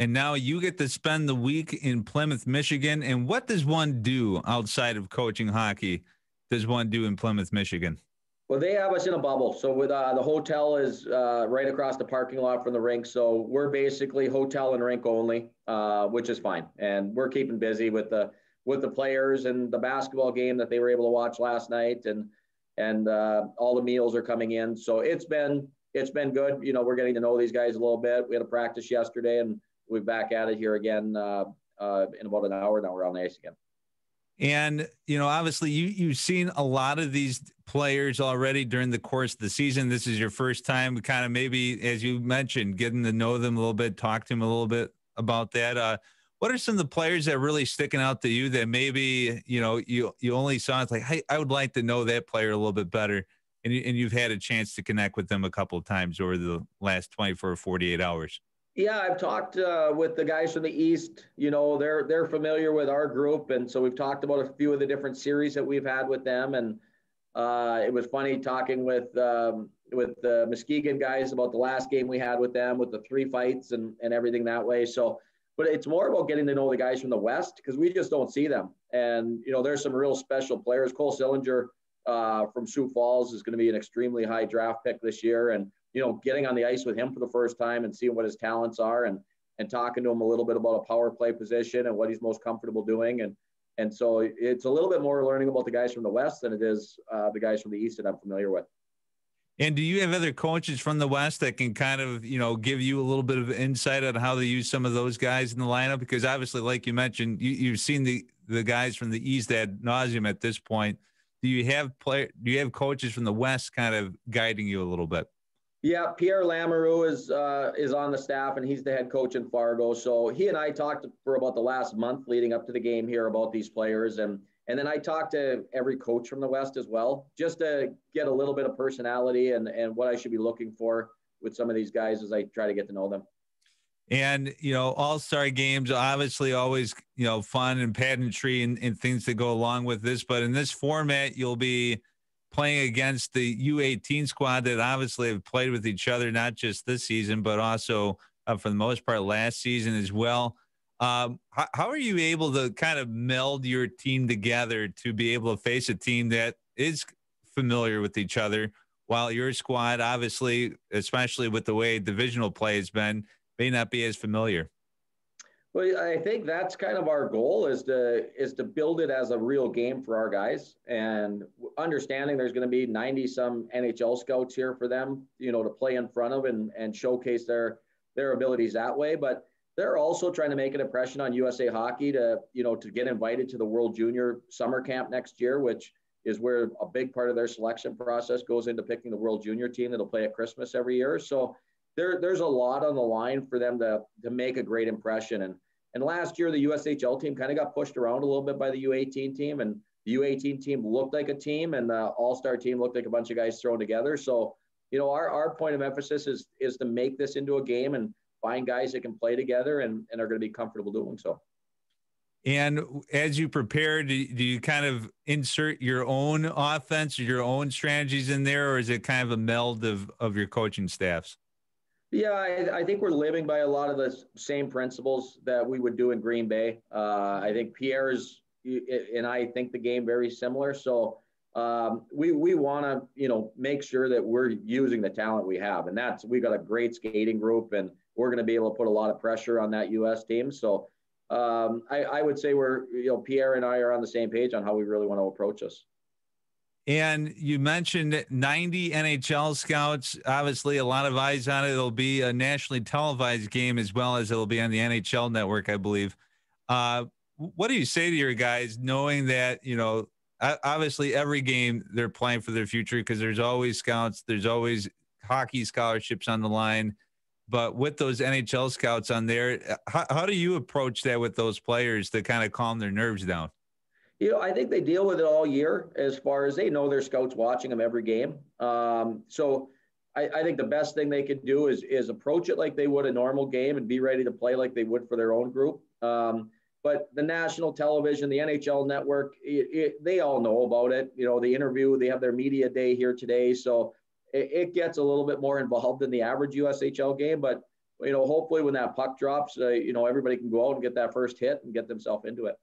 And now you get to spend the week in Plymouth, Michigan. And what does one do outside of coaching hockey? Does one do in Plymouth, Michigan? Well, they have us in a bubble. So with the hotel is right across the parking lot from the rink. So we're basically hotel and rink only, which is fine. And we're keeping busy with the players and the basketball game that they were able to watch last night, and all the meals are coming in. So it's been good. You know, we're getting to know these guys a little bit. We had a practice yesterday, and we're back at it here again in about an hour. Now we're on the ice again. And, you know, obviously you've seen a lot of these players already during the course of the season. This is your first time kind of maybe, as you mentioned, getting to know them a little bit, talk to them a little bit about that. What are some of the players that are really sticking out to you that maybe, you know, you only saw? It's like, hey, I would like to know that player a little bit better. And you've had a chance to connect with them a couple of times over the last 24 or 48 hours. Yeah, I've talked with the guys from the East. You know, they're familiar with our group, and so we've talked about a few of the different series that we've had with them. And it was funny talking with the Muskegon guys about the last game we had with them, with the 3 fights and everything that way. So, but it's more about getting to know the guys from the West, because we just don't see them. And you know, there's some real special players. Cole Sillinger from Sioux Falls is going to be an extremely high draft pick this year, and you know, getting on the ice with him for the first time and seeing what his talents are, and talking to him a little bit about a power play position and what he's most comfortable doing. And so it's a little bit more learning about the guys from the West than it is the guys from the East that I'm familiar with. And do you have other coaches from the West that can kind of, you know, give you a little bit of insight on how they use some of those guys in the lineup? Because obviously, like you mentioned, you've seen the guys from the East ad nauseum at this point. Do you have coaches from the West kind of guiding you a little bit? Yeah, Pierre Lamoureux is on the staff, and he's the head coach in Fargo. So he and I talked for about the last month leading up to the game here about these players, and then I talked to every coach from the West as well, just to get a little bit of personality and what I should be looking for with some of these guys as I try to get to know them. And, you know, all-star games, obviously always, you know, fun and pageantry and things that go along with this. But in this format, you'll be playing against the U18 squad that obviously have played with each other, not just this season, but also for the most part last season as well. How are you able to kind of meld your team together to be able to face a team that is familiar with each other, while your squad, obviously, especially with the way divisional play has been, may not be as familiar? Well, I think that's kind of our goal is to build it as a real game for our guys, and understanding there's going to be 90 some NHL scouts here for them, you know, to play in front of and showcase their abilities that way. But they're also trying to make an impression on USA Hockey to get invited to the World Junior Summer Camp next year, which is where a big part of their selection process goes into picking the World Junior team that'll play at Christmas every year. So there's a lot on the line for them to make a great impression. And last year, the USHL team kind of got pushed around a little bit by the U18 team, and the U18 team looked like a team, and the All-Star team looked like a bunch of guys thrown together. So, you know, our point of emphasis is to make this into a game and find guys that can play together and are going to be comfortable doing so. And as you prepare, do you kind of insert your own offense or your own strategies in there, or is it kind of a meld of your coaching staffs? Yeah, I think we're living by a lot of the same principles that we would do in Green Bay. I think Pierre's and I think the game very similar. So we want to, you know, make sure that we're using the talent we have, and we've got a great skating group, and we're going to be able to put a lot of pressure on that U.S. team. So I would say Pierre and I are on the same page on how we really want to approach this. And you mentioned 90 NHL scouts, obviously a lot of eyes on it. It'll be a nationally televised game as well as it'll be on the NHL network, I believe. What do you say to your guys knowing that, you know, obviously every game they're playing for their future because there's always scouts, there's always hockey scholarships on the line. But with those NHL scouts on there, how do you approach that with those players to kind of calm their nerves down? You know, I think they deal with it all year as far as they know their scouts watching them every game. So I think the best thing they can do is approach it like they would a normal game and be ready to play like they would for their own group. But the national television, the NHL network, they all know about it. You know, the interview, they have their media day here today. So it gets a little bit more involved than the average USHL game. But hopefully when that puck drops, everybody can go out and get that first hit and get themselves into it.